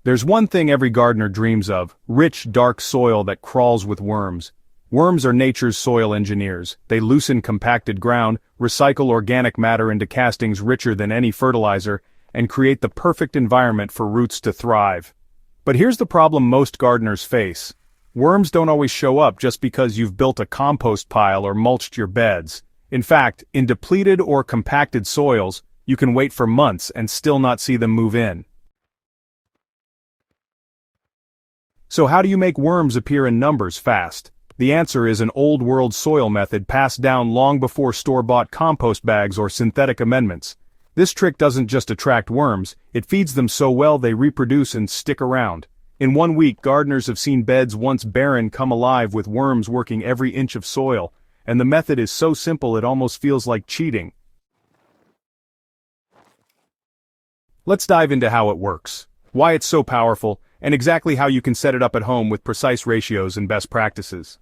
There's one thing every gardener dreams of: rich, dark soil that crawls with worms. Worms are nature's soil engineers. They loosen compacted ground, recycle organic matter into castings richer than any fertilizer, and create the perfect environment for roots to thrive. But here's the problem most gardeners face. Worms don't always show up just because you've built a compost pile or mulched your beds. In fact, in depleted or compacted soils, you can wait for months and still not see them move in. So how do you make worms appear in numbers fast? The answer is an old-world soil method passed down long before store-bought compost bags or synthetic amendments. This trick doesn't just attract worms, it feeds them so well they reproduce and stick around. In 1 week, gardeners have seen beds once barren come alive with worms working every inch of soil, and the method is so simple it almost feels like cheating. Let's dive into how it works, why it's so powerful, and exactly how you can set it up at home with precise ratios and best practices.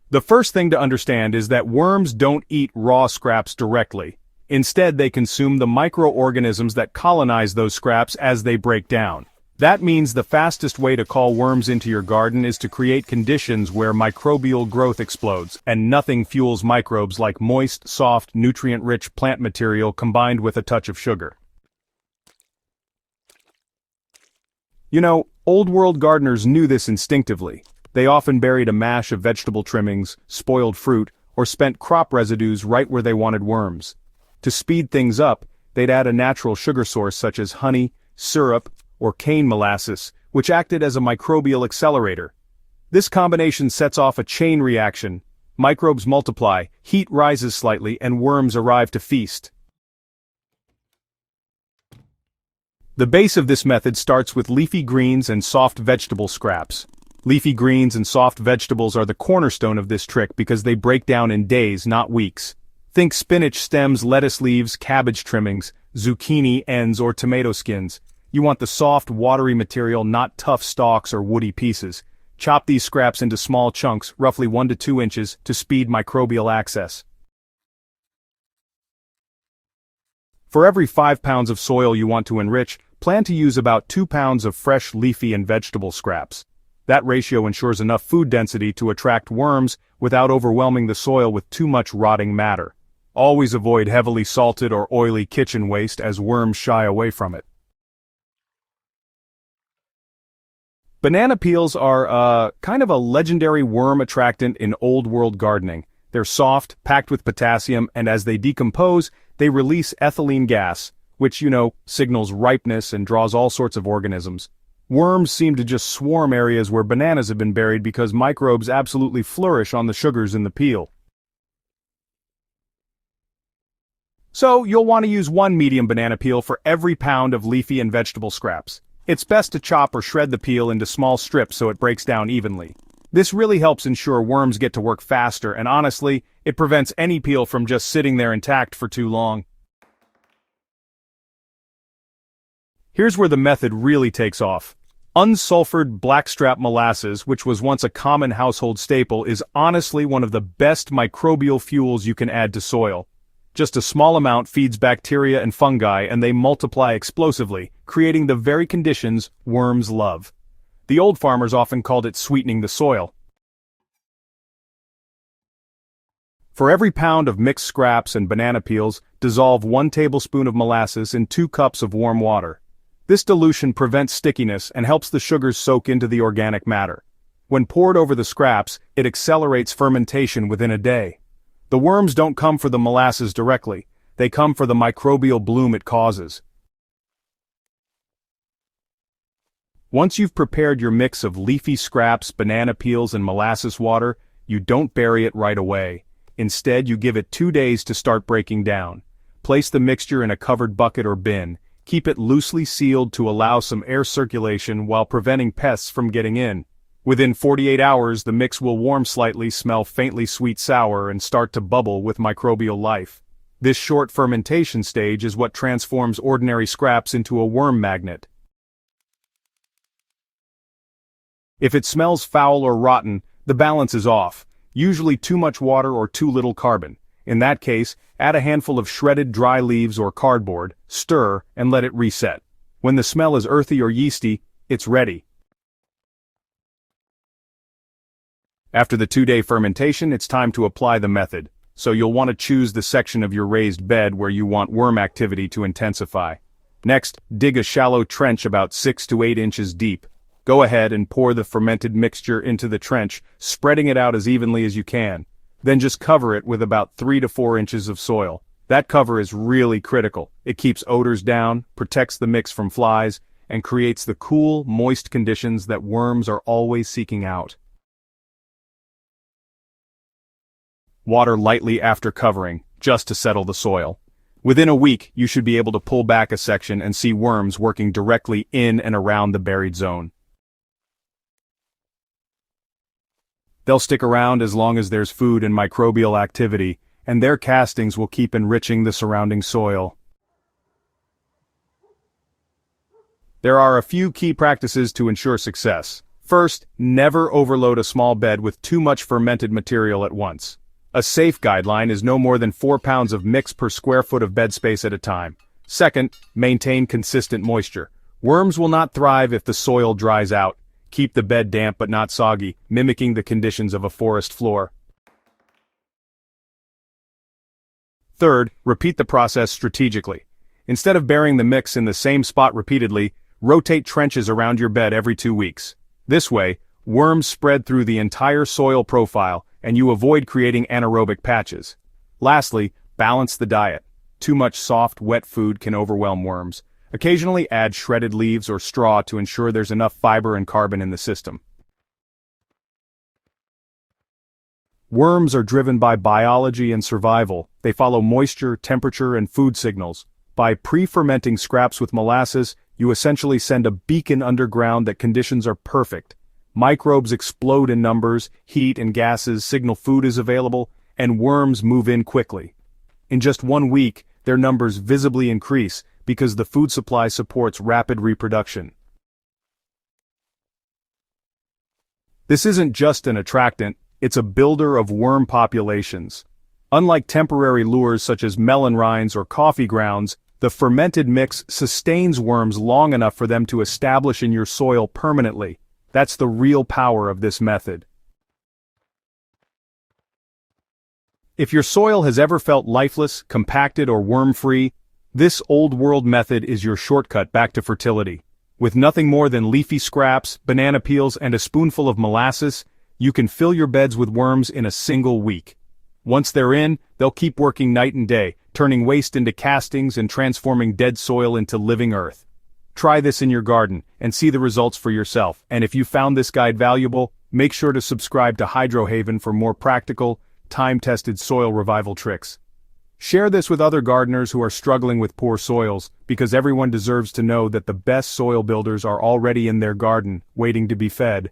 The first thing to understand is that worms don't eat raw scraps directly. Instead, they consume the microorganisms that colonize those scraps as they break down. That means the fastest way to call worms into your garden is to create conditions where microbial growth explodes, and nothing fuels microbes like moist, soft, nutrient-rich plant material combined with a touch of sugar. You know, old-world gardeners knew this instinctively. They often buried a mash of vegetable trimmings, spoiled fruit, or spent crop residues right where they wanted worms. To speed things up, they'd add a natural sugar source such as honey, syrup, or cane molasses, which acted as a microbial accelerator. This combination sets off a chain reaction. Microbes multiply, heat rises slightly, and worms arrive to feast. The base of this method starts with leafy greens and soft vegetable scraps. Leafy greens and soft vegetables are the cornerstone of this trick because they break down in days, not weeks. Think spinach stems, lettuce leaves, cabbage trimmings, zucchini ends, or tomato skins. You want the soft, watery material, not tough stalks or woody pieces. Chop these scraps into small chunks, roughly 1 to 2 inches, to speed microbial access. For every 5 pounds of soil you want to enrich, plan to use about 2 pounds of fresh leafy and vegetable scraps. That ratio ensures enough food density to attract worms without overwhelming the soil with too much rotting matter. Always avoid heavily salted or oily kitchen waste as worms shy away from it. Banana peels are, kind of a legendary worm attractant in old-world gardening. They're soft, packed with potassium, and as they decompose, they release ethylene gas, which, signals ripeness and draws all sorts of organisms. Worms seem to just swarm areas where bananas have been buried because microbes absolutely flourish on the sugars in the peel. So, you'll want to use 1 medium banana peel for every pound of leafy and vegetable scraps. It's best to chop or shred the peel into small strips so it breaks down evenly. This really helps ensure worms get to work faster, and honestly, it prevents any peel from just sitting there intact for too long. Here's where the method really takes off. Unsulfured blackstrap molasses, which was once a common household staple, is honestly one of the best microbial fuels you can add to soil. Just a small amount feeds bacteria and fungi, and they multiply explosively, creating the very conditions worms love. The old farmers often called it sweetening the soil. For every pound of mixed scraps and banana peels, dissolve 1 tablespoon of molasses in 2 cups of warm water. This dilution prevents stickiness and helps the sugars soak into the organic matter. When poured over the scraps, it accelerates fermentation within a day. The worms don't come for the molasses directly, they come for the microbial bloom it causes. Once you've prepared your mix of leafy scraps, banana peels, and molasses water, you don't bury it right away. Instead, you give it 2 days to start breaking down. Place the mixture in a covered bucket or bin. Keep it loosely sealed to allow some air circulation while preventing pests from getting in. Within 48 hours, the mix will warm slightly, smell faintly sweet-sour, and start to bubble with microbial life. This short fermentation stage is what transforms ordinary scraps into a worm magnet. If it smells foul or rotten, the balance is off, usually too much water or too little carbon. In that case, add a handful of shredded dry leaves or cardboard, stir, and let it reset. When the smell is earthy or yeasty, it's ready. After the 2-day fermentation, it's time to apply the method, so you'll want to choose the section of your raised bed where you want worm activity to intensify. Next, dig a shallow trench about 6 to 8 inches deep. Go ahead and pour the fermented mixture into the trench, spreading it out as evenly as you can. Then just cover it with about 3 to 4 inches of soil. That cover is really critical. It keeps odors down, protects the mix from flies, and creates the cool, moist conditions that worms are always seeking out. Water lightly after covering, just to settle the soil. Within a week, you should be able to pull back a section and see worms working directly in and around the buried zone. They'll stick around as long as there's food and microbial activity, and their castings will keep enriching the surrounding soil. There are a few key practices to ensure success. First, never overload a small bed with too much fermented material at once. A safe guideline is no more than 4 pounds of mix per square foot of bed space at a time. Second, maintain consistent moisture. Worms will not thrive if the soil dries out. Keep the bed damp but not soggy, mimicking the conditions of a forest floor. Third, repeat the process strategically. Instead of burying the mix in the same spot repeatedly, rotate trenches around your bed every 2 weeks. This way, worms spread through the entire soil profile, and you avoid creating anaerobic patches. Lastly, balance the diet. Too much soft, wet food can overwhelm worms. Occasionally add shredded leaves or straw to ensure there's enough fiber and carbon in the system. Worms are driven by biology and survival. They follow moisture, temperature, and food signals. By pre-fermenting scraps with molasses, you essentially send a beacon underground that conditions are perfect. Microbes explode in numbers, heat and gases signal food is available, and worms move in quickly. In just 1 week, their numbers visibly increase because the food supply supports rapid reproduction. This isn't just an attractant, it's a builder of worm populations. Unlike temporary lures such as melon rinds or coffee grounds, the fermented mix sustains worms long enough for them to establish in your soil permanently. That's the real power of this method. If your soil has ever felt lifeless, compacted, or worm-free, this old-world method is your shortcut back to fertility. With nothing more than leafy scraps, banana peels, and a spoonful of molasses, you can fill your beds with worms in a single week. Once they're in, they'll keep working night and day, turning waste into castings and transforming dead soil into living earth. Try this in your garden and see the results for yourself. And if you found this guide valuable, make sure to subscribe to HydroHaven for more practical, time-tested soil revival tricks. Share this with other gardeners who are struggling with poor soils, because everyone deserves to know that the best soil builders are already in their garden, waiting to be fed.